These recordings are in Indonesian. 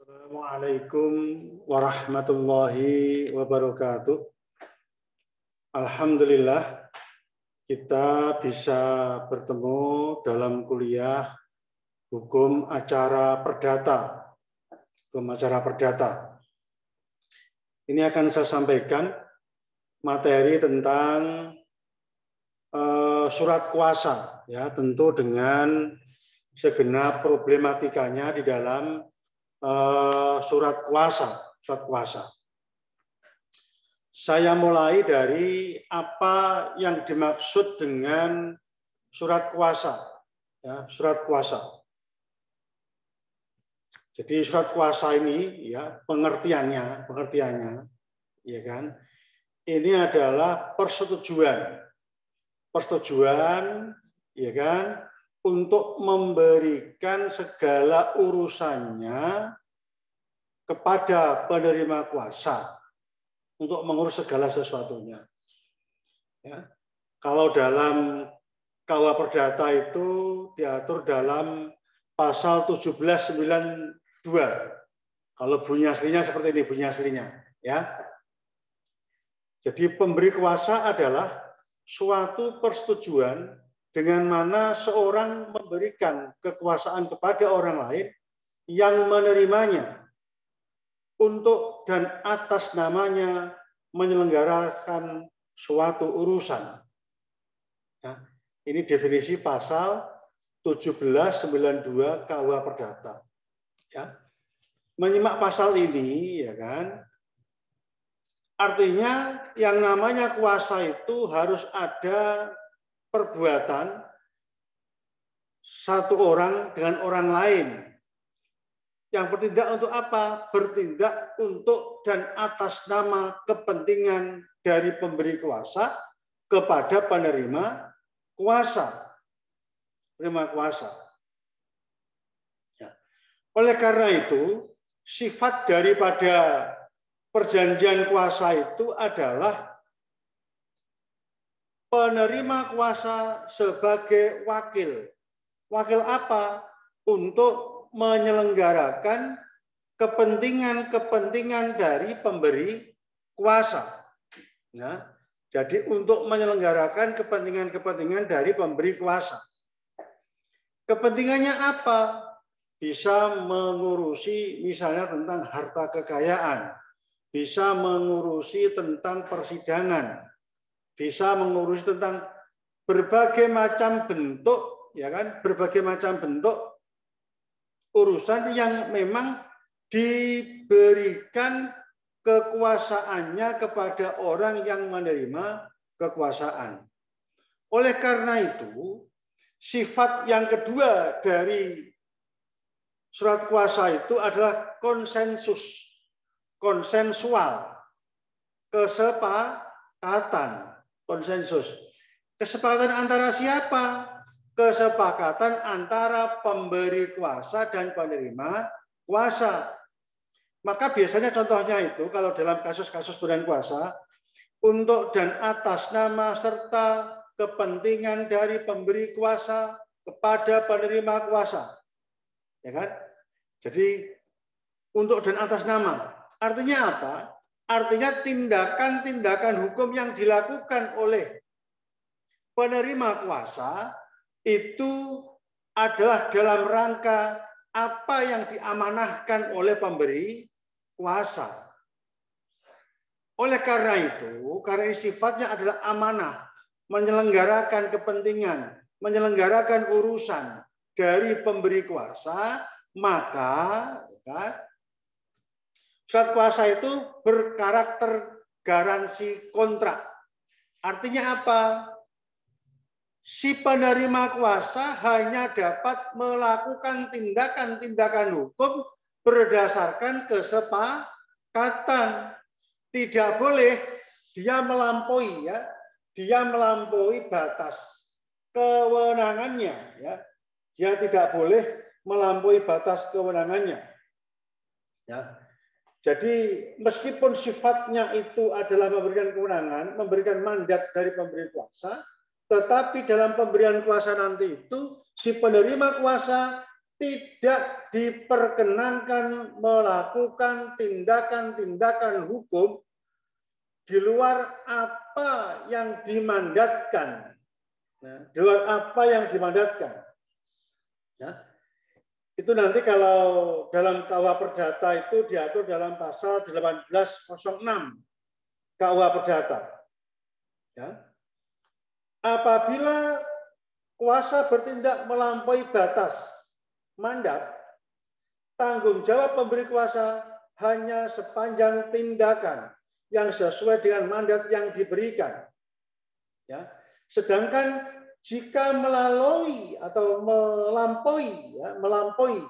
Assalamualaikum warahmatullahi wabarakatuh. Alhamdulillah kita bisa bertemu dalam kuliah hukum acara perdata. Ini akan saya sampaikan materi tentang surat kuasa, ya, tentu dengan segenap problematikanya di dalam surat kuasa. Saya mulai dari apa yang dimaksud dengan surat kuasa. Ya, surat kuasa. Jadi surat kuasa ini, ya, pengertiannya, ya kan? Ini adalah persetujuan, ya kan? Untuk memberikan segala urusannya kepada penerima kuasa untuk mengurus segala sesuatunya. Ya. Kalau dalam KUH Perdata itu diatur dalam pasal 1792. Kalau bunyi aslinya seperti ini bunyi aslinya. Ya. Jadi pemberi kuasa adalah suatu persetujuan dengan mana seorang memberikan kekuasaan kepada orang lain yang menerimanya untuk dan atas namanya menyelenggarakan suatu urusan. Ya, ini definisi pasal 1792 KUH Perdata. Ya. Menyimak pasal ini, ya kan? Artinya yang namanya kuasa itu harus ada perbuatan satu orang dengan orang lain yang bertindak untuk apa? Bertindak untuk dan atas nama kepentingan dari pemberi kuasa kepada penerima kuasa. Penerima kuasa. Ya. Oleh karena itu, sifat daripada perjanjian kuasa itu adalah penerima kuasa sebagai wakil. Wakil apa? Untuk menyelenggarakan kepentingan-kepentingan dari pemberi kuasa. Nah, jadi untuk menyelenggarakan kepentingan-kepentingan dari pemberi kuasa. Kepentingannya apa? Bisa mengurusi misalnya tentang harta kekayaan, bisa mengurusi tentang persidangan, bisa mengurusi tentang berbagai macam bentuk, ya kan, berbagai macam bentuk urusan yang memang diberikan kekuasaannya kepada orang yang menerima kekuasaan. Oleh karena itu, sifat yang kedua dari surat kuasa itu adalah konsensual, kesepakatan. Konsensus. Kesepakatan antara siapa? Kesepakatan antara pemberi kuasa dan penerima kuasa. Maka biasanya contohnya itu kalau dalam kasus-kasus pemberian kuasa untuk dan atas nama serta kepentingan dari pemberi kuasa kepada penerima kuasa. Ya kan? Jadi untuk dan atas nama. Artinya apa? Artinya tindakan-tindakan hukum yang dilakukan oleh penerima kuasa itu adalah dalam rangka apa yang diamanahkan oleh pemberi kuasa. Oleh karena itu, karena sifatnya adalah amanah, menyelenggarakan kepentingan, menyelenggarakan urusan dari pemberi kuasa, maka kan, surat kuasa itu berkarakter garansi kontrak. Artinya apa? Si penerima kuasa hanya dapat melakukan tindakan-tindakan hukum berdasarkan kesepakatan. Tidak boleh dia melampaui, ya, dia melampaui batas kewenangannya, ya. Dia tidak boleh melampaui batas kewenangannya. Ya. Jadi meskipun sifatnya itu adalah memberikan kewenangan, memberikan mandat dari pemberi kuasa, tetapi dalam pemberian kuasa nanti itu si penerima kuasa tidak diperkenankan melakukan tindakan-tindakan hukum di luar apa yang dimandatkan. Nah, di luar apa yang dimandatkan. Ya. Itu nanti kalau dalam KUH Perdata itu diatur dalam pasal 1806 KUH Perdata. Ya. Apabila kuasa bertindak melampaui batas mandat, tanggung jawab pemberi kuasa hanya sepanjang tindakan yang sesuai dengan mandat yang diberikan. Ya. Sedangkan jika melalui atau melampaui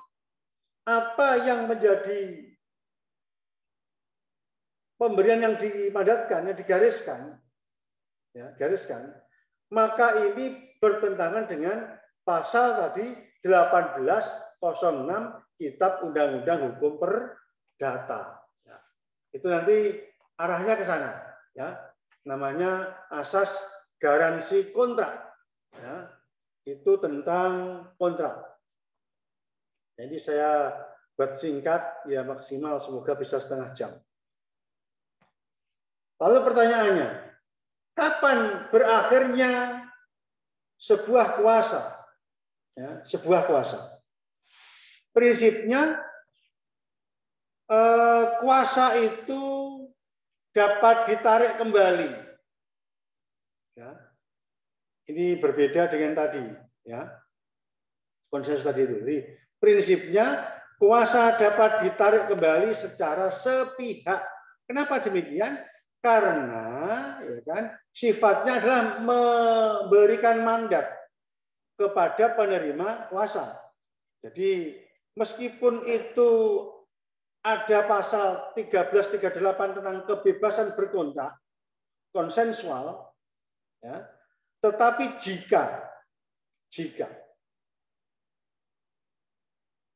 apa yang menjadi pemberian yang dimandatkan, yang digariskan, maka ini bertentangan dengan pasal tadi 1806 Kitab Undang-Undang Hukum Perdata. Ya. Itu nanti arahnya ke sana. Ya. Namanya asas garansi kontrak. Ya. Itu tentang kontrak. Jadi saya buat singkat, ya maksimal semoga bisa setengah jam. Lalu pertanyaannya, kapan berakhirnya sebuah kuasa? Ya, sebuah kuasa. Prinsipnya kuasa itu dapat ditarik kembali. Ya. Ini berbeda dengan tadi, ya. Konsensus tadi itu. Jadi, prinsipnya kuasa dapat ditarik kembali secara sepihak. Kenapa demikian? Karena ya kan, sifatnya adalah memberikan mandat kepada penerima kuasa. Jadi meskipun itu ada pasal 1338 tentang kebebasan berkontrak konsensual, ya, tetapi jika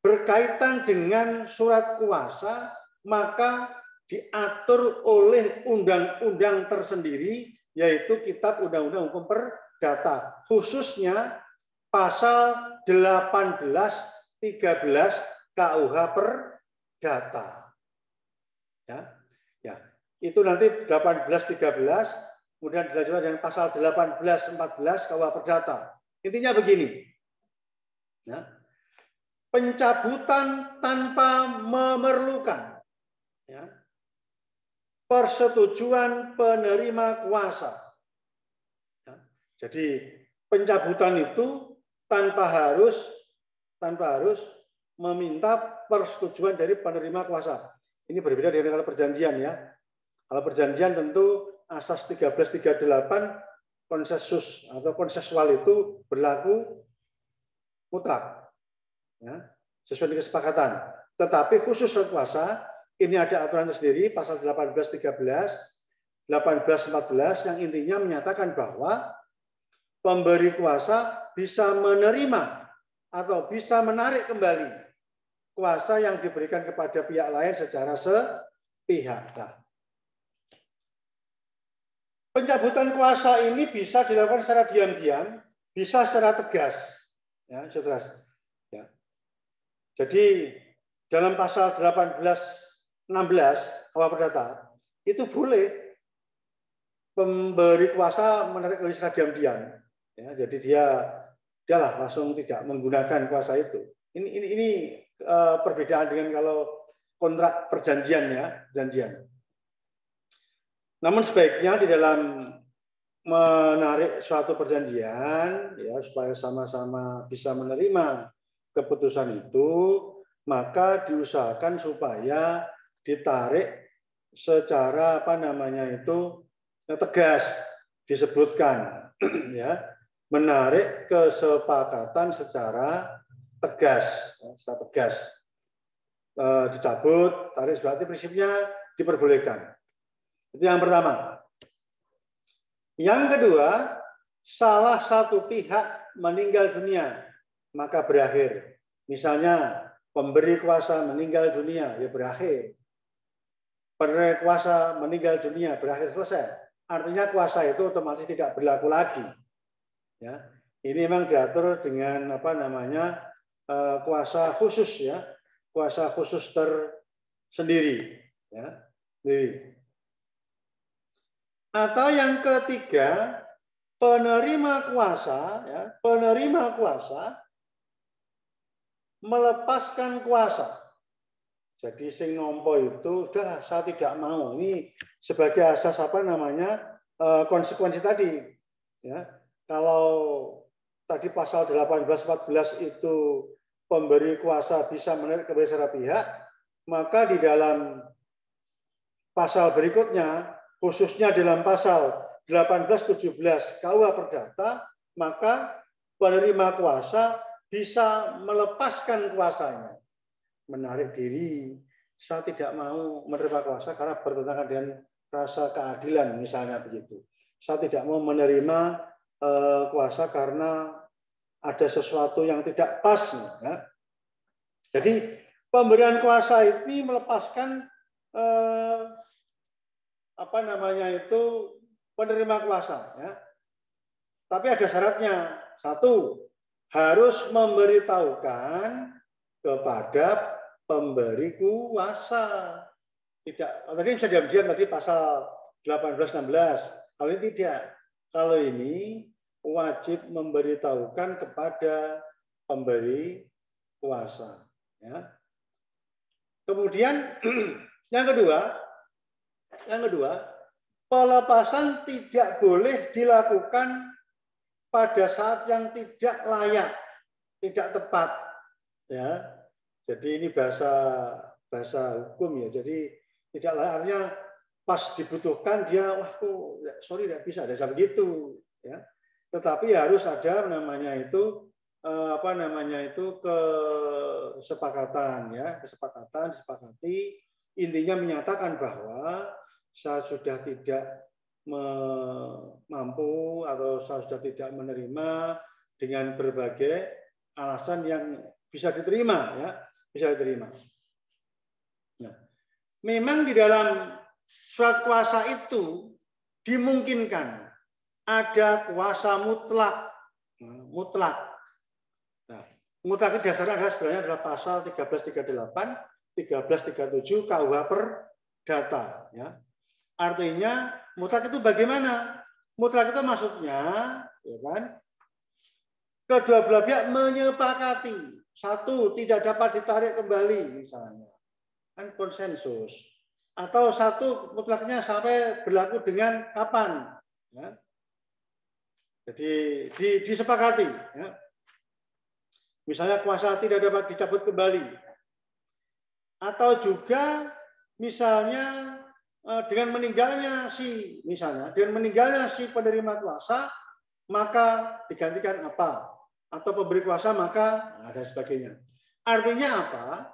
berkaitan dengan surat kuasa, maka diatur oleh undang-undang tersendiri, yaitu Kitab Undang-Undang Hukum Perdata, khususnya pasal 1813 KUH Perdata. Ya, ya. Itu nanti 1813, kemudian dilanjutkan dengan pasal 1814 KUH Perdata. Intinya begini. Ya. Pencabutan tanpa memerlukan, ya, persetujuan penerima kuasa. Ya. Jadi pencabutan itu tanpa harus meminta persetujuan dari penerima kuasa. Ini berbeda dengan kalau perjanjian, ya. Kalau perjanjian tentu asas 1338 konsensus atau konsensual itu berlaku mutlak, ya, sesuai dengan kesepakatan. Tetapi khusus surat kuasa ini ada aturan tersendiri pasal 1813, 1814 yang intinya menyatakan bahwa pemberi kuasa bisa menerima atau bisa menarik kembali kuasa yang diberikan kepada pihak lain secara sepihak. Pencabutan kuasa ini bisa dilakukan secara diam-diam, bisa secara tegas. Ya, secara, ya. Jadi dalam pasal 1816 KUH Perdata itu boleh pemberi kuasa menarik kembali secara diam-diam. Ya, jadi dia langsung tidak menggunakan kuasa itu. Ini perbedaan dengan kalau kontrak perjanjian, ya, perjanjian. Namun sebaiknya di dalam menarik suatu perjanjian, ya, supaya sama-sama bisa menerima keputusan itu, maka diusahakan supaya ditarik secara tegas, disebutkan, ya, menarik kesepakatan secara tegas, dicabut, tarik berarti prinsipnya diperbolehkan. Itu yang pertama. Yang kedua, salah satu pihak meninggal dunia, maka berakhir. Misalnya pemberi kuasa meninggal dunia, ya berakhir. Penerima kuasa meninggal dunia, berakhir, selesai. Artinya kuasa itu otomatis tidak berlaku lagi. Ya, ini memang diatur dengan kuasa khusus ya, kuasa khusus tersendiri ya, sendiri. Atau yang ketiga, penerima kuasa ya, penerima kuasa melepaskan kuasa. Jadi sing nompo itu udah saya tidak mau. Ini sebagai asas apa namanya konsekuensi tadi ya. Kalau tadi pasal 18-14 itu pemberi kuasa bisa menarik kepada secara pihak, maka di dalam pasal berikutnya, khususnya dalam pasal 18-17 KUH Perdata, maka penerima kuasa bisa melepaskan kuasanya, menarik diri. Saya tidak mau menerima kuasa karena bertentangan dengan rasa keadilan, misalnya begitu. Saya tidak mau menerima kuasa karena ada sesuatu yang tidak pas. Ya. Jadi pemberian kuasa ini melepaskan apa namanya itu penerima kuasa. Ya. Tapi ada syaratnya. Satu, harus memberitahukan kepada pemberi kuasa. Tidak, tadi bisa diam-diam tadi pasal 18-16. Kalau ini tidak. Kalau ini wajib memberitahukan kepada pemberi kuasa. Ya. Kemudian yang kedua, pelepasan tidak boleh dilakukan pada saat yang tidak layak, tidak tepat. Ya, jadi ini bahasa hukum ya. Jadi tidak layak artinya pas dibutuhkan dia, wah kok sorry tidak bisa, ada begitu. Ya. Tetapi harus ada namanya itu apa namanya itu kesepakatan ya, kesepakatan, disepakati, intinya menyatakan bahwa saya sudah tidak mampu atau saya sudah tidak menerima dengan berbagai alasan yang bisa diterima ya, bisa diterima. Nah, memang di dalam surat kuasa itu dimungkinkan ada kuasa mutlak, mutlak. Nah, mutlak itu dasarnya adalah sebenarnya adalah pasal 1338, 1337 KUH Perdata. Ya. Artinya mutlak itu bagaimana? Mutlak itu maksudnya, ya kan? Kedua belah pihak menyepakati. Satu, tidak dapat ditarik kembali misalnya. Kan konsensus. Atau satu, mutlaknya sampai berlaku dengan kapan? Ya. Jadi disepakati. Ya. Misalnya kuasa tidak dapat dicabut kembali. Atau juga misalnya dengan meninggalnya dengan meninggalnya si penerima kuasa, maka digantikan apa? Atau pemberi kuasa maka dan sebagainya. Artinya apa?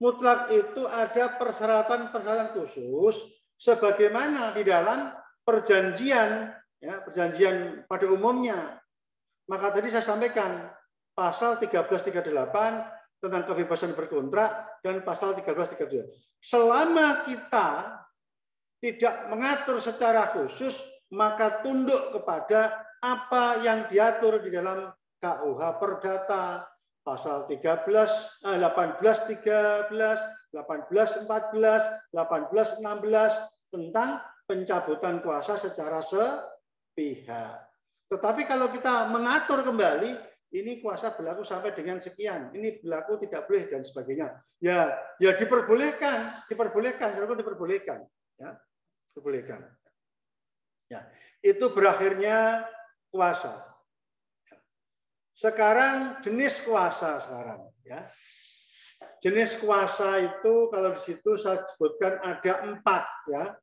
Mutlak itu ada persyaratan-persyaratan khusus sebagaimana di dalam perjanjian, ya, perjanjian pada umumnya. Maka tadi saya sampaikan pasal 1338 tentang kebebasan berkontrak dan pasal 1332. Selama kita tidak mengatur secara khusus, maka tunduk kepada apa yang diatur di dalam KUH Perdata, pasal 18, 13, 18, 14, 18, 16 tentang pencabutan kuasa secara sepihak. Tetapi kalau kita mengatur kembali, ini kuasa berlaku sampai dengan sekian, ini berlaku tidak boleh dan sebagainya. Ya diperbolehkan, selalu diperbolehkan. Ya. Diperbolehkan. Ya, itu berakhirnya kuasa. Sekarang jenis kuasa sekarang, ya. Jenis kuasa itu kalau di situ saya sebutkan ada 4, ya.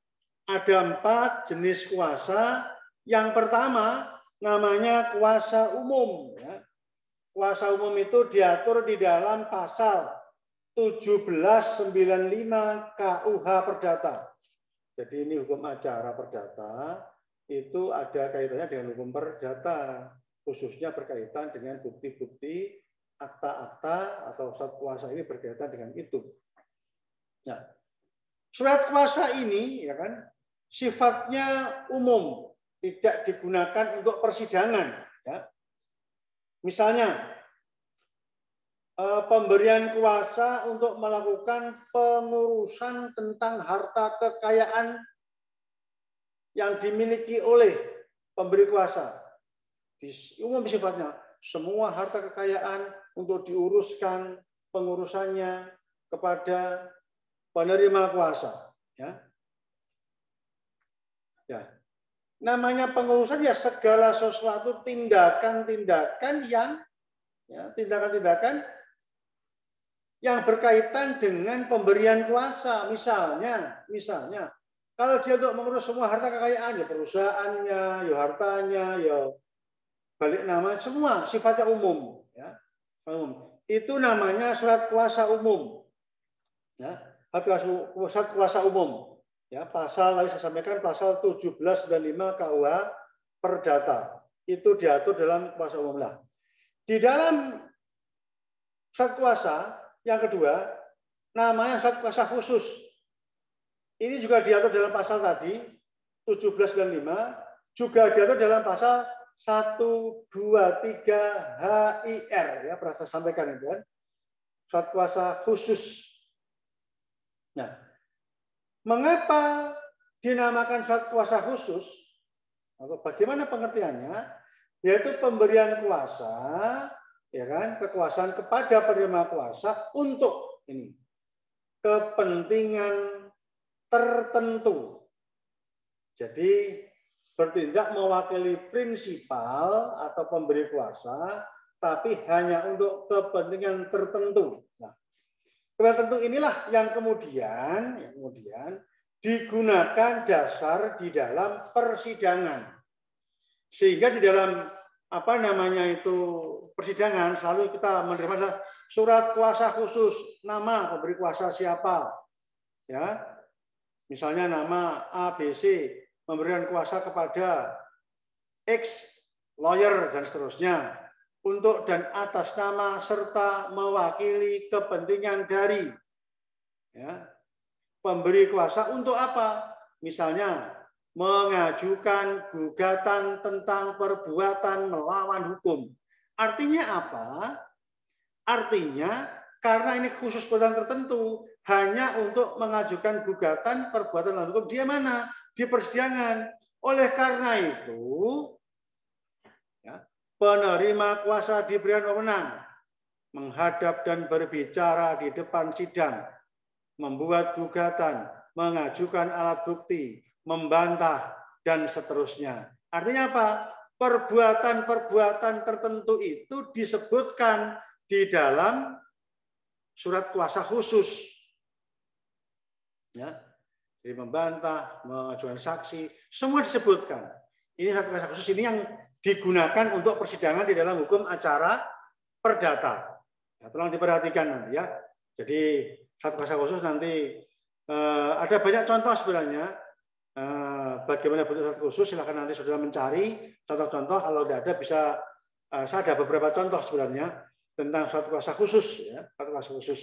Ada 4 jenis kuasa. Yang pertama namanya kuasa umum, ya. Kuasa umum itu diatur di dalam pasal 1795 KUH Perdata. Jadi ini hukum acara perdata itu ada kaitannya dengan hukum perdata, khususnya berkaitan dengan bukti-bukti akta-akta atau surat kuasa ini berkaitan dengan itu. Nah, surat kuasa ini ya kan sifatnya umum, tidak digunakan untuk persidangan. Ya. Misalnya pemberian kuasa untuk melakukan pengurusan tentang harta kekayaan yang dimiliki oleh pemberi kuasa. Umum sifatnya, semua harta kekayaan untuk diuruskan pengurusannya kepada penerima kuasa. Ya. Ya. Namanya pengurusan ya segala sesuatu tindakan-tindakan yang tindakan-tindakan yang berkaitan dengan pemberian kuasa. Misalnya, kalau dia untuk mengurus semua harta kekayaan, ya perusahaannya, ya hartanya, ya balik nama, semua sifatnya umum. Ya. Itu namanya surat kuasa umum. Ya. Surat kuasa umum. Ya, pasal tadi saya sampaikan pasal 1795 KUH Perdata. Itu diatur dalam kuasa umum lah. Di dalam surat kuasa yang kedua, namanya surat kuasa khusus. Ini juga diatur dalam pasal tadi, 1795, juga diatur dalam pasal 123 HIR, ya pernah saya sampaikan itu kan. Surat kuasa khusus. Nah, mengapa dinamakan surat kuasa khusus? Atau bagaimana pengertiannya? Yaitu pemberian kuasa, ya kan, kekuasaan kepada penerima kuasa untuk ini kepentingan tertentu. Jadi bertindak mewakili prinsipal atau pemberi kuasa, tapi hanya untuk kepentingan tertentu. Nah, kepentingan tertentu inilah yang kemudian digunakan dasar di dalam persidangan. Sehingga di dalam persidangan selalu kita menerima adalah surat kuasa khusus, nama pemberi kuasa siapa, ya, misalnya nama ABC memberikan kuasa kepada X lawyer dan seterusnya untuk dan atas nama serta mewakili kepentingan dari pemberi kuasa untuk apa, misalnya mengajukan gugatan tentang perbuatan melawan hukum. Artinya apa? Artinya karena ini khusus perbuatan tertentu, hanya untuk mengajukan gugatan perbuatan melawan hukum. Dia mana? Di persidangan. Oleh karena itu, penerima kuasa diberikan wewenang menghadap dan berbicara di depan sidang, membuat gugatan, mengajukan alat bukti, membantah, dan seterusnya. Artinya apa? Perbuatan-perbuatan tertentu itu disebutkan di dalam surat kuasa khusus. Ya. Jadi membantah, mengajukan saksi, semua disebutkan. Ini surat kuasa khusus ini yang digunakan untuk persidangan di dalam hukum acara perdata. Ya, tolong diperhatikan nanti ya. Jadi surat kuasa khusus nanti ada banyak contoh sebenarnya. Bagaimana bentuk surat khusus, silakan nanti saudara mencari contoh-contoh. Kalau tidak ada bisa, saya ada beberapa contoh sebenarnya tentang surat kuasa khusus, ya, surat kuasa khusus.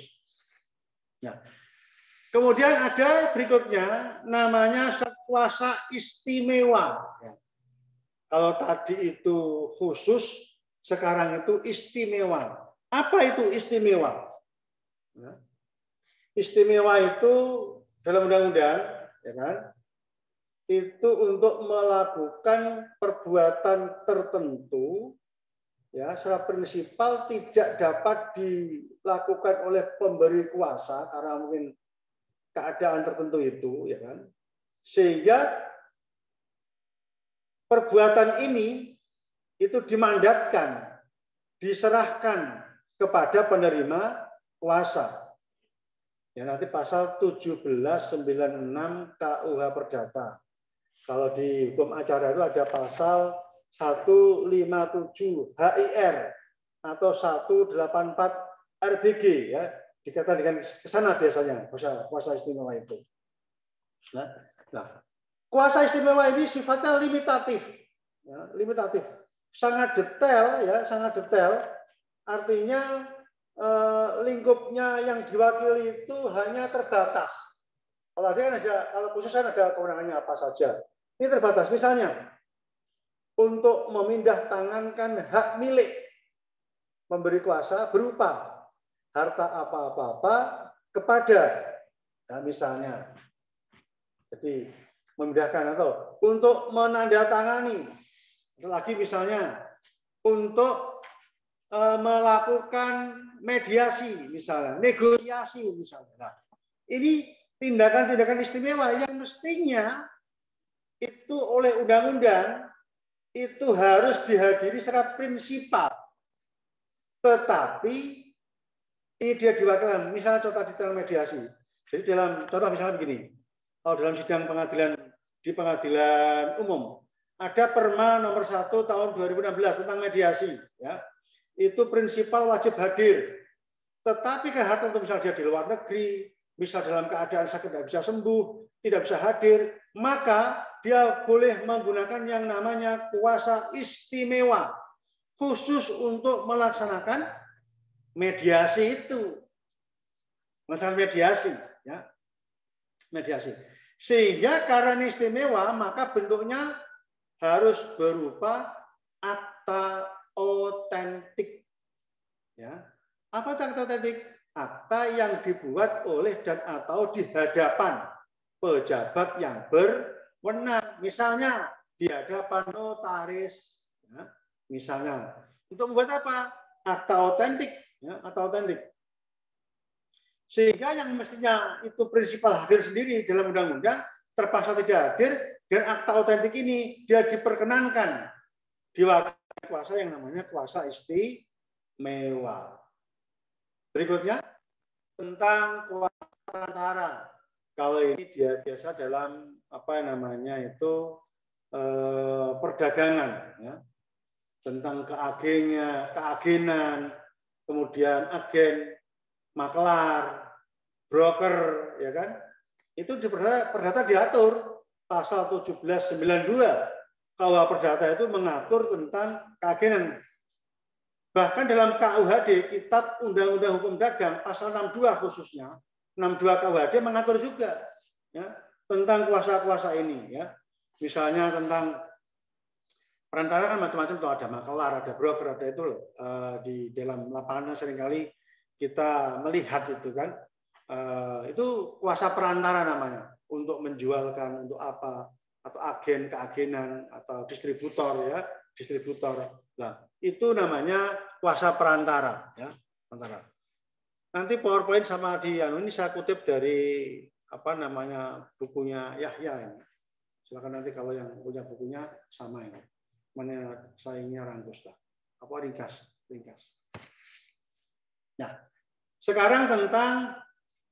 Nah, kemudian ada berikutnya namanya surat kuasa istimewa. Ya. Kalau tadi itu khusus, sekarang itu istimewa. Apa itu istimewa? Ya. Istimewa itu dalam undang-undang, ya kan? Itu untuk melakukan perbuatan tertentu, ya, secara prinsipal tidak dapat dilakukan oleh pemberi kuasa karena mungkin keadaan tertentu itu, ya kan, sehingga perbuatan ini itu dimandatkan, diserahkan kepada penerima kuasa. Ya, nanti pasal 1796 KUH Perdata. Kalau di hukum acara itu ada pasal 157 HIR atau 184 RBG, ya, dikatakan dengan ke sana biasanya kuasa istimewa itu. Nah, kuasa istimewa ini sifatnya limitatif, ya, limitatif, sangat detail, ya, sangat detail. Artinya lingkupnya yang diwakili itu hanya terbatas. Kalau khusus kan ada kewenangannya apa saja. Ini terbatas. Misalnya, untuk memindah tangankan hak milik pemberi kuasa berupa harta apa-apa kepada, nah, misalnya, jadi memudahkan, atau untuk menandatangani, lagi misalnya untuk melakukan mediasi, misalnya negosiasi, misalnya. Nah, ini tindakan-tindakan istimewa yang mestinya itu oleh undang-undang itu harus dihadiri secara prinsipal. Tetapi ini dia diwakilkan, misalnya contoh di dalam mediasi. Jadi dalam contoh misalnya begini, kalau dalam sidang pengadilan di pengadilan umum ada Perma nomor 1 tahun 2016 tentang mediasi, ya. Itu prinsipal wajib hadir. Tetapi kan hal tertentu, misalnya dia di luar negeri, misal dalam keadaan sakit tidak bisa sembuh, tidak bisa hadir, maka dia boleh menggunakan yang namanya kuasa istimewa khusus untuk melaksanakan mediasi itu. Melaksanakan mediasi, ya. Mediasi. Sehingga karena istimewa, maka bentuknya harus berupa akta otentik. Ya. Apa akta otentik? Akta yang dibuat oleh dan atau di hadapan pejabat yang berwenang. Misalnya di hadapan notaris. Ya. Misalnya. Untuk membuat apa? Akta otentik. Ya, akta otentik. Sehingga yang mestinya itu prinsipal hadir sendiri dalam undang-undang terpaksa tidak hadir, dan akta otentik ini dia diperkenankan diwakili kuasa yang namanya kuasa istimewa. Berikutnya tentang kuasa perantara. Kalau ini dia biasa dalam apa namanya itu perdagangan, ya. Tentang keagenan, kemudian agen, maklar, broker, ya kan? Itu di perdata diatur pasal 1792. KUH Perdata itu mengatur tentang keagenan. Bahkan dalam KUHD, Kitab Undang-Undang Hukum Dagang, pasal 62 khususnya, 62 KUHD mengatur juga, ya, tentang kuasa-kuasa ini, ya. Misalnya tentang perantara kan macam-macam tuh, ada maklar, ada broker, ada itu loh. Di dalam lapangan seringkali kita melihat itu kan, itu kuasa perantara namanya, untuk menjualkan, untuk apa, atau agen, keagenan, atau distributor, ya, distributor. Nah, itu namanya kuasa perantara, ya, perantara. Nanti PowerPoint sama di ini saya kutip dari apa namanya bukunya Yahya ini. Silakan nanti kalau yang punya bukunya sama ini. Mana saingnya rangkus lah. Apa ringkas. Nah, sekarang tentang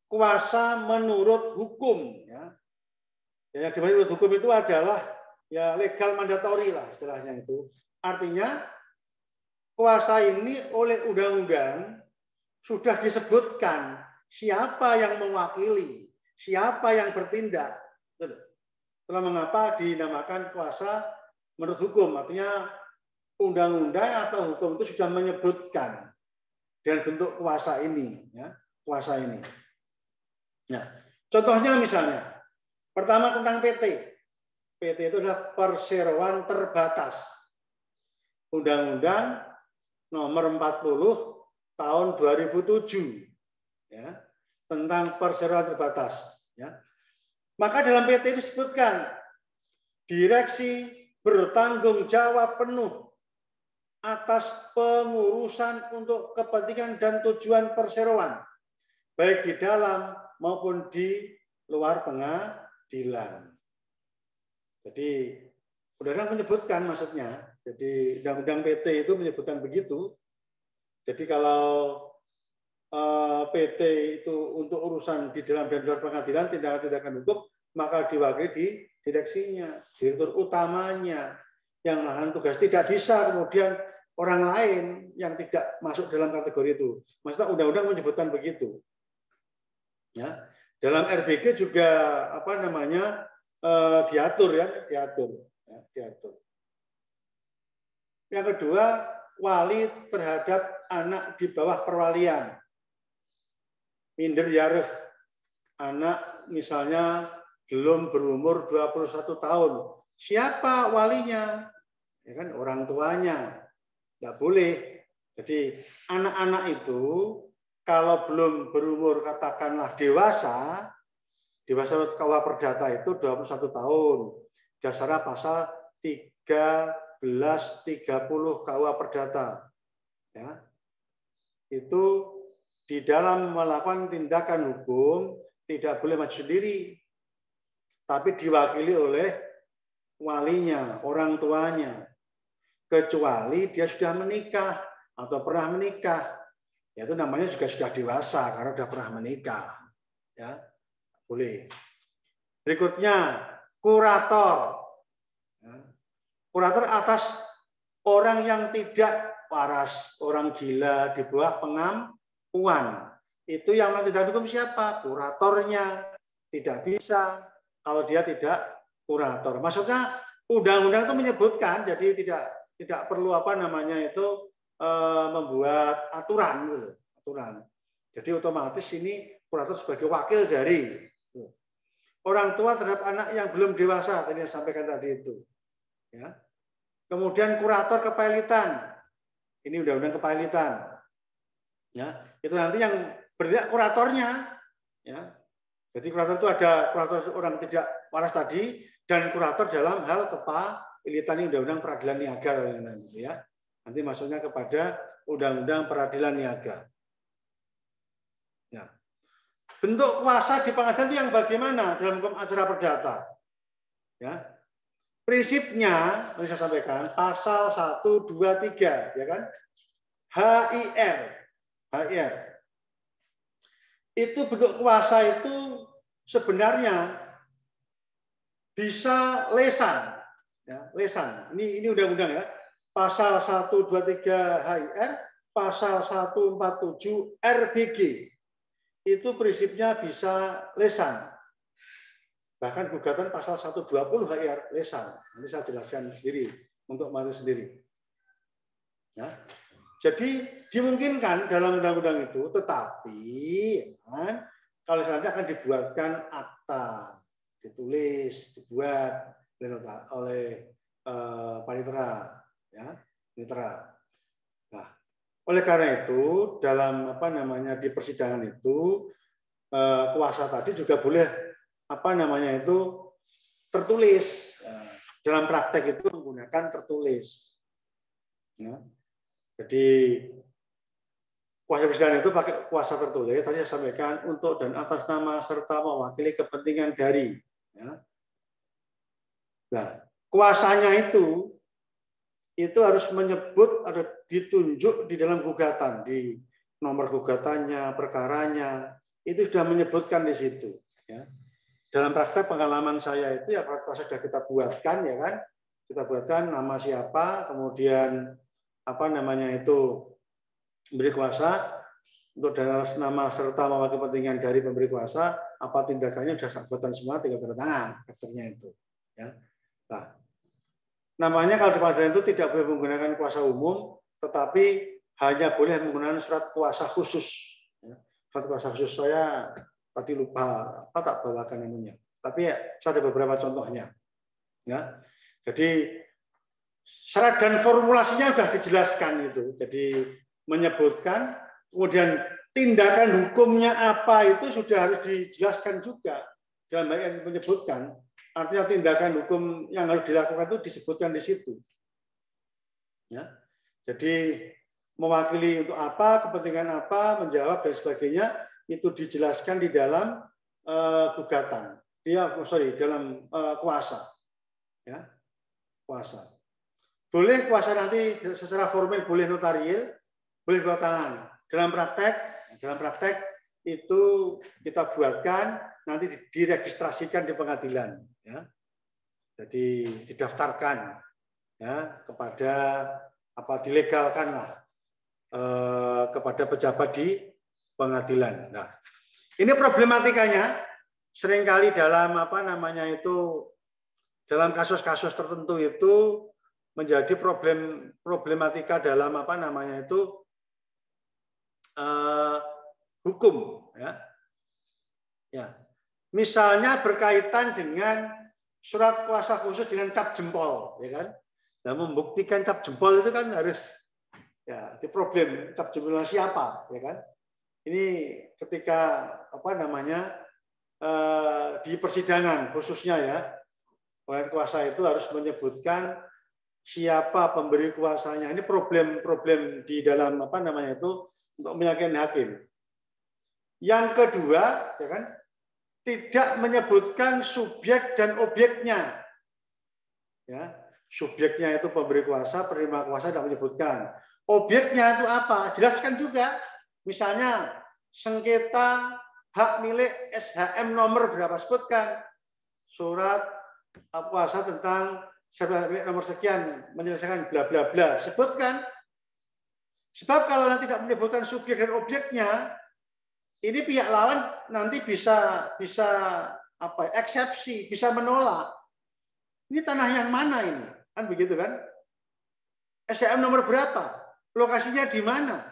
kuasa menurut hukum, ya. Yang dimaksud hukum itu adalah ya legal mandatori lah istilahnya itu. Artinya kuasa ini oleh undang-undang sudah disebutkan siapa yang mewakili, siapa yang bertindak. Itulah mengapa dinamakan kuasa menurut hukum. Artinya undang-undang atau hukum itu sudah menyebutkan dengan bentuk kuasa ini, ya, kuasa ini. Nah, contohnya misalnya, pertama tentang PT. PT itu adalah perseroan terbatas. Undang-Undang nomor 40 tahun 2007, ya, tentang perseroan terbatas, ya. Maka dalam PT disebutkan direksi bertanggung jawab penuh atas pengurusan untuk kepentingan dan tujuan perseroan, baik di dalam maupun di luar pengadilan. Jadi undang-undang menyebutkan maksudnya. Jadi undang-undang PT itu menyebutkan begitu. Jadi kalau PT itu untuk urusan di dalam dan luar pengadilan, tindakan-tindakan hukum, maka diwakili di direksinya, direktur utamanya yang melakukan tugas. Tidak bisa kemudian orang lain yang tidak masuk dalam kategori itu. Maksudnya undang-undang menyebutkan begitu. Ya, dalam RBG juga apa namanya diatur, ya, diatur. Yang kedua, wali terhadap anak di bawah perwalian. Minder yarif, anak misalnya belum berumur 21 tahun. Siapa walinya? Ya kan, orang tuanya. Nggak boleh. Jadi anak-anak itu kalau belum berumur katakanlah dewasa menurut KUH Perdata itu 21 tahun. Dasarnya pasal 1330 KUH Perdata. Ya. Itu di dalam melakukan tindakan hukum tidak boleh maju sendiri, tapi diwakili oleh walinya, orang tuanya. Kecuali dia sudah menikah atau pernah menikah. Ya, itu namanya juga sudah dewasa karena sudah pernah menikah. Ya, boleh. Berikutnya, kurator. Ya. Kurator atas orang yang tidak waras, orang gila di bawah pengampuan. Itu yang tidak hukum siapa? Kuratornya. Tidak bisa kalau dia tidak kurator. Maksudnya undang-undang itu menyebutkan, jadi tidak perlu membuat aturan gitu. Aturan. Jadi otomatis ini kurator sebagai wakil dari orang tua terhadap anak yang belum dewasa, tadi yang sampaikan tadi itu. Ya. Kemudian kurator kepailitan. Ini undang-undang kepailitan. Ya, itu nanti yang bertindak kuratornya. Ya. Jadi kurator itu ada kurator orang tidak waras tadi dan kurator dalam hal kepailitan ini undang-undang peradilan niaga ya. Nanti maksudnya kepada undang-undang peradilan niaga. Ya. Bentuk kuasa di pengadilan itu yang bagaimana dalam hukum acara perdata? Ya. Prinsipnya, yang saya sampaikan, pasal 1, 2, 3, ya kan? HIR. Itu bentuk kuasa itu sebenarnya bisa lesan. Ya, lesan. Ini undang-undang ya. Pasal 1, 2, 3 HIR, pasal 147 RBG. Itu prinsipnya bisa lesan. Bahkan gugatan pasal 120 HIR lesan. Nanti saya jelaskan sendiri untuk Mario sendiri. Ya. Jadi dimungkinkan dalam undang-undang itu, tetapi kan, kalau nanti akan dibuatkan akta, ditulis, dibuat oleh panitera, ya, panitera. Nah, oleh karena itu dalam di persidangan itu kuasa tadi juga boleh tertulis. Dalam praktek itu menggunakan tertulis. Ya. Jadi kuasa persidangan itu pakai kuasa tertulis. Tadi saya sampaikan untuk dan atas nama serta mewakili kepentingan dari. Ya. Nah, kuasanya itu harus menyebut, ada ditunjuk di dalam gugatan, di nomor gugatannya, perkaranya, itu sudah menyebutkan di situ. Ya. Dalam praktek pengalaman saya itu ya sudah kita buatkan ya kan, kita buatkan nama siapa, kemudian memberi kuasa untuk nama serta mewakili kepentingan dari pemberi kuasa, apa tindakannya sudah buatan semua, tinggal tanda tangan prakteknya itu. Ya. Nah, namanya kalau di pengadilan itu tidak boleh menggunakan kuasa umum, tetapi hanya boleh menggunakan surat kuasa khusus. Ya. Surat kuasa khusus saya tadi lupa tak bawakan namanya. Tapi ya, saya ada beberapa contohnya. Ya. Jadi syarat dan formulasinya sudah dijelaskan itu. Jadi menyebutkan, kemudian tindakan hukumnya apa itu sudah harus dijelaskan juga dalam hal yang menyebutkan. Artinya tindakan hukum yang harus dilakukan itu disebutkan di situ. Ya. Jadi mewakili untuk apa, kepentingan apa, menjawab dan sebagainya itu dijelaskan di dalam gugatan. Dalam kuasa. Ya. Kuasa. Boleh kuasa nanti secara formal boleh notarial, boleh dua tangan. Dalam praktek itu kita buatkan nanti diregistrasikan di pengadilan. Ya. Jadi didaftarkan ya kepada dilegalkanlah kepada pejabat di pengadilan. Nah, ini problematikanya seringkali dalam dalam kasus-kasus tertentu itu menjadi problematika dalam hukum ya. Ya. Misalnya berkaitan dengan surat kuasa khusus dengan cap jempol, ya kan? Nah, membuktikan cap jempol itu kan harus ya di problem cap jempolnya siapa, ya kan? Ini ketika di persidangan khususnya ya, oleh kuasa itu harus menyebutkan siapa pemberi kuasanya. Ini problem di dalam untuk meyakinkan hakim. Yang kedua, ya kan, tidak menyebutkan subjek dan objeknya. Ya, subjeknya itu pemberi kuasa, penerima kuasa tidak menyebutkan. Objeknya itu apa? Jelaskan juga. Misalnya sengketa hak milik SHM nomor berapa, sebutkan. Surat kuasa tentang sertifikat nomor sekian menyelesaikan bla bla bla, sebutkan. Sebab kalau nanti tidak menyebutkan subjek dan objeknya, ini pihak lawan nanti bisa eksepsi, bisa menolak. Ini tanah yang mana ini? Kan begitu kan? SHM nomor berapa? Lokasinya di mana?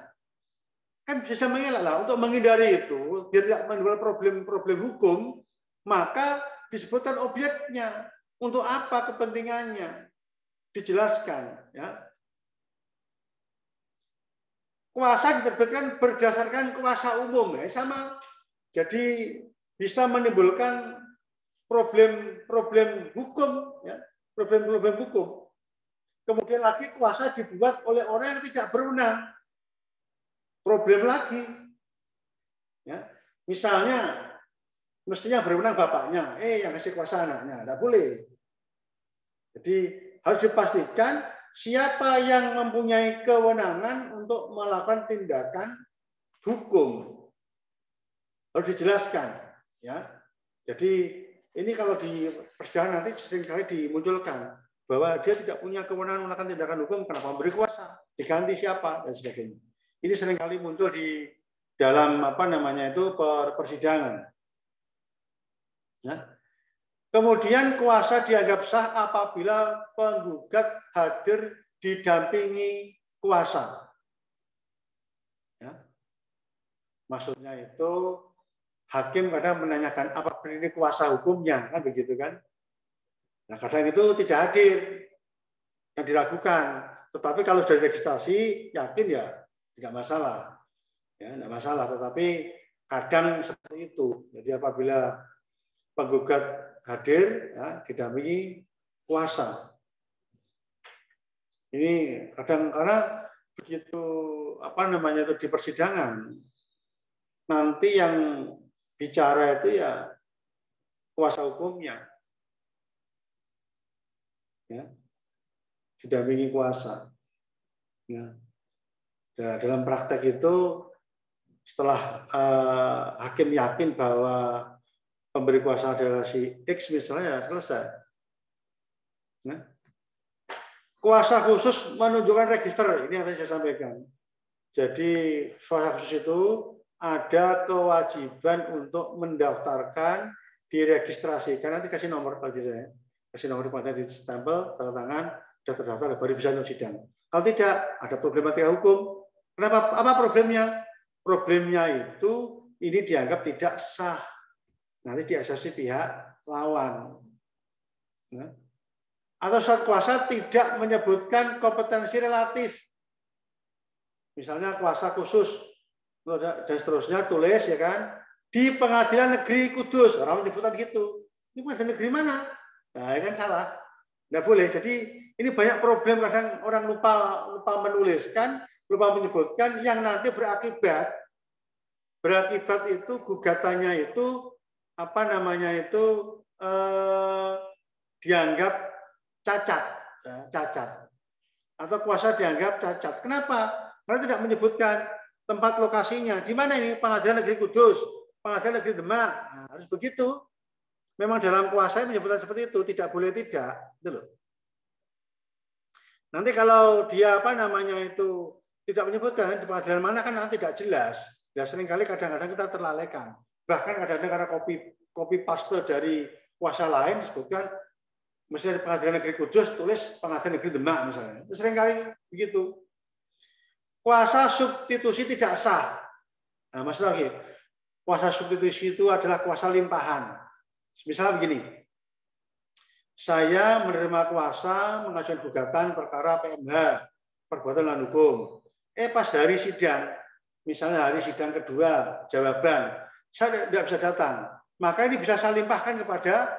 Kan bisa mengelak lah. Untuk menghindari itu, biar tidak menimbulkan problem hukum, maka disebutkan objeknya. Untuk apa kepentingannya? Dijelaskan. Ya. Kuasa diterbitkan berdasarkan kuasa umum, ya, sama. Jadi bisa menimbulkan problem hukum, ya, problem hukum. Kemudian lagi kuasa dibuat oleh orang yang tidak berwenang, problem lagi. Ya, misalnya mestinya berwenang bapaknya, yang kasih kuasa anaknya, tidak boleh. Jadi harus dipastikan siapa yang mempunyai kewenangan untuk melakukan tindakan hukum. Harus dijelaskan, ya. Jadi ini kalau di persidangan nanti seringkali dimunculkan bahwa dia tidak punya kewenangan melakukan tindakan hukum, kenapa memberi kuasa, diganti siapa dan sebagainya. Ini seringkali muncul di dalam persidangan. Ya. Kemudian kuasa dianggap sah apabila penggugat hadir didampingi kuasa. Ya. Maksudnya itu hakim kadang menanyakan apa ini kuasa hukumnya, kan begitu kan? Nah, kadang itu tidak hadir, yang diragukan. Tetapi kalau sudah registrasi, yakin ya tidak masalah, ya tidak masalah. Tetapi kadang seperti itu. Jadi apabila penggugat hadir, ya, didampingi kuasa. Ini kadang karena begitu itu di persidangan, nanti yang bicara itu ya kuasa hukumnya, ya, didampingi kuasa. Ya. Dalam praktek itu setelah hakim yakin bahwa pemberi kuasa adalah si X misalnya, ya selesai. Ya. Kuasa khusus menunjukkan register, ini yang tadi saya sampaikan. Jadi kuasa khusus itu ada kewajiban untuk mendaftarkan, diregistrasikan, nanti kasih nomor bagi saya, kasih nomor di stempel, tanda tangan, sudah terdaftar, baru bisa sidang. Kalau tidak, ada problematika hukum. Kenapa? Apa problemnya? Problemnya itu ini dianggap tidak sah. Nanti dieksepsi pihak lawan. Ya. Atau surat kuasa tidak menyebutkan kompetensi relatif. Misalnya kuasa khusus dan seterusnya tulis ya kan di Pengadilan Negeri Kudus, orang menyebutkan gitu. Ini pengadilan negeri mana? Nah, ya kan salah. Nggak boleh. Jadi ini banyak problem, kadang orang lupa menuliskan, lupa menyebutkan yang nanti berakibat itu gugatannya itu dianggap cacat atau kuasa dianggap cacat. Kenapa? Karena tidak menyebutkan tempat lokasinya. Di mana ini? Pengadilan Negeri Kudus, Pengadilan Negeri Demak. Nah, harus begitu. Memang dalam kuasa menyebutkan seperti itu, tidak boleh tidak. Itu loh. Nanti kalau dia tidak menyebutkan di pengadilan mana kan nanti tidak jelas. Ya seringkali kadang-kadang kita terlalaikan. Bahkan kadang-kadang karena copy paste dari kuasa lain disebutkan misalnya di Pengadilan Negeri Kudus tulis Pengadilan Negeri Demak misalnya. Seringkali begitu. Kuasa substitusi tidak sah. Nah, maksudnya lagi, kuasa substitusi itu adalah kuasa limpahan. Misalnya begini, saya menerima kuasa mengajukan gugatan perkara PMH, perbuatan melawan hukum. Pas hari sidang, misalnya hari sidang kedua, jawaban, saya tidak bisa datang. Maka ini bisa saya limpahkan kepada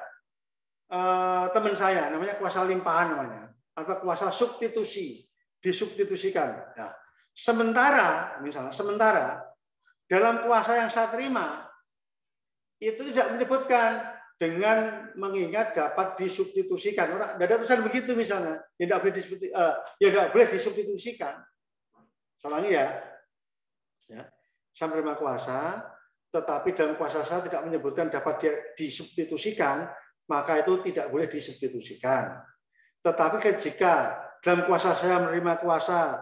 teman saya, namanya kuasa limpahan namanya, atau kuasa substitusi, disubstitusikan. Nah, sementara dalam kuasa yang saya terima itu tidak menyebutkan dengan mengingat dapat disubstitusikan. Orang ada tulisan begitu misalnya, tidak boleh disubstitusikan. Soalnya ya, saya menerima kuasa, tetapi dalam kuasa saya tidak menyebutkan dapat disubstitusikan, maka itu tidak boleh disubstitusikan. Tetapi jika dalam kuasa saya menerima kuasa,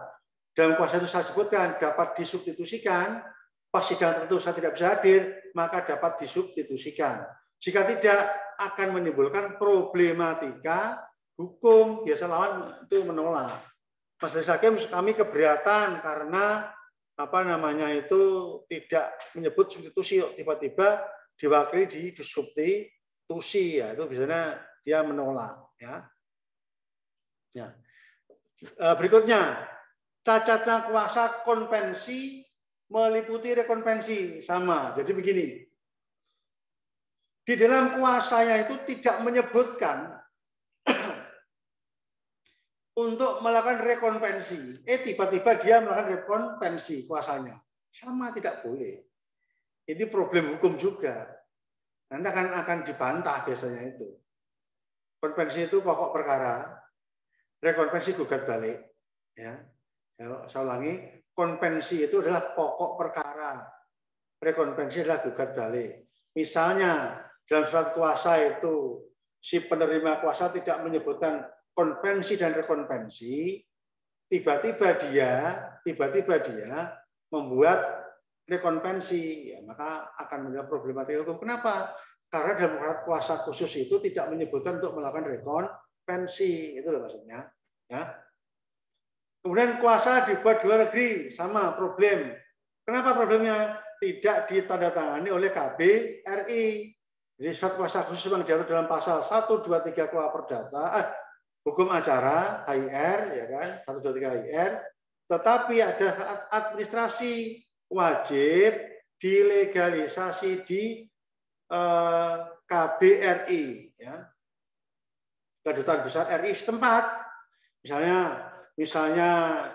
dalam kuasa itu saya sebutkan dapat disubstitusikan, pas sidang tertentu saya tidak bisa hadir, maka dapat disubstitusikan. Jika tidak, akan menimbulkan problematika hukum, biasa lawan itu menolak. Majelis hakim kami keberatan karena tidak menyebut substitusi, tiba-tiba diwakili di disubstitusi, ya itu biasanya dia menolak, ya. Berikutnya, cacatnya kuasa konvensi meliputi rekonvensi, sama. Jadi begini, di dalam kuasanya itu tidak menyebutkan untuk melakukan rekonvensi. Tiba-tiba dia melakukan rekonvensi kuasanya. Sama, tidak boleh. Ini problem hukum juga. Nanti akan dibantah biasanya itu. Konvensi itu pokok perkara, rekonvensi gugat balik. Ya, saya ulangi, konvensi itu adalah pokok perkara, rekonvensi adalah gugat balik. Misalnya dalam surat kuasa itu si penerima kuasa tidak menyebutkan konvensi dan rekonvensi, tiba-tiba dia membuat rekonvensi, ya, maka akan menjadi problematika hukum. Kenapa? Karena dalam surat kuasa khusus itu tidak menyebutkan untuk melakukan rekonvensi, itu loh maksudnya. Ya. Kemudian kuasa dibuat di luar negeri, sama problem. Kenapa problemnya? Tidak ditandatangani oleh KBRI. Jadi surat kuasa khusus yang diatur dalam pasal 123 KUA Perdata, hukum acara HIR, ya kan, 123 HIR, tetapi ada administrasi wajib dilegalisasi di KBRI, ya, Kedutaan Besar RI setempat. Misalnya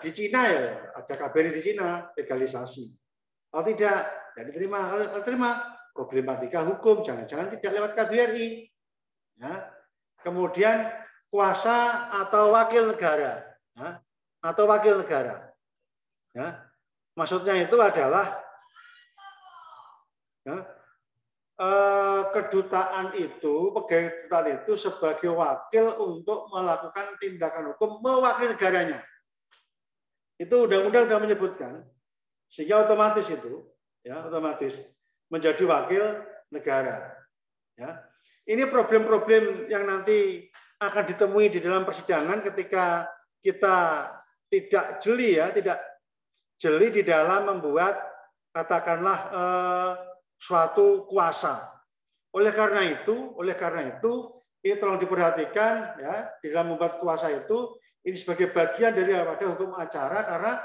di Cina, ya, ada KBRI di Cina, legalisasi. Kalau tidak, ya diterima. Kalau terima, problematika hukum, jangan-jangan tidak lewat KBRI. Ya. Kemudian kuasa atau wakil negara, ya, atau wakil negara. Ya. Maksudnya itu adalah ya, kedutaan itu, pegawai kedutaan itu sebagai wakil untuk melakukan tindakan hukum mewakili negaranya. Itu undang-undang sudah menyebutkan, sehingga otomatis itu, ya, otomatis menjadi wakil negara. Ya. Ini problem-problem yang nanti akan ditemui di dalam persidangan ketika kita tidak jeli di dalam membuat, katakanlah, suatu kuasa. Oleh karena itu ini tolong diperhatikan, ya, di dalam membuat kuasa itu ini sebagai bagian daripada hukum acara, karena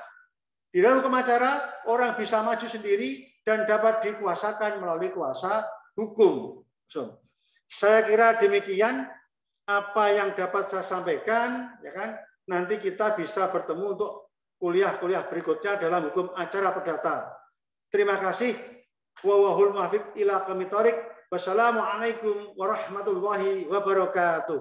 di dalam hukum acara orang bisa maju sendiri dan dapat dikuasakan melalui kuasa hukum. So, saya kira demikian apa yang dapat saya sampaikan, ya kan. Nanti kita bisa bertemu untuk kuliah-kuliah berikutnya dalam hukum acara perdata. Terima kasih. Wallahul muwaffiq ila aqwamit thoriq. Wassalamualaikum warahmatullahi wabarakatuh.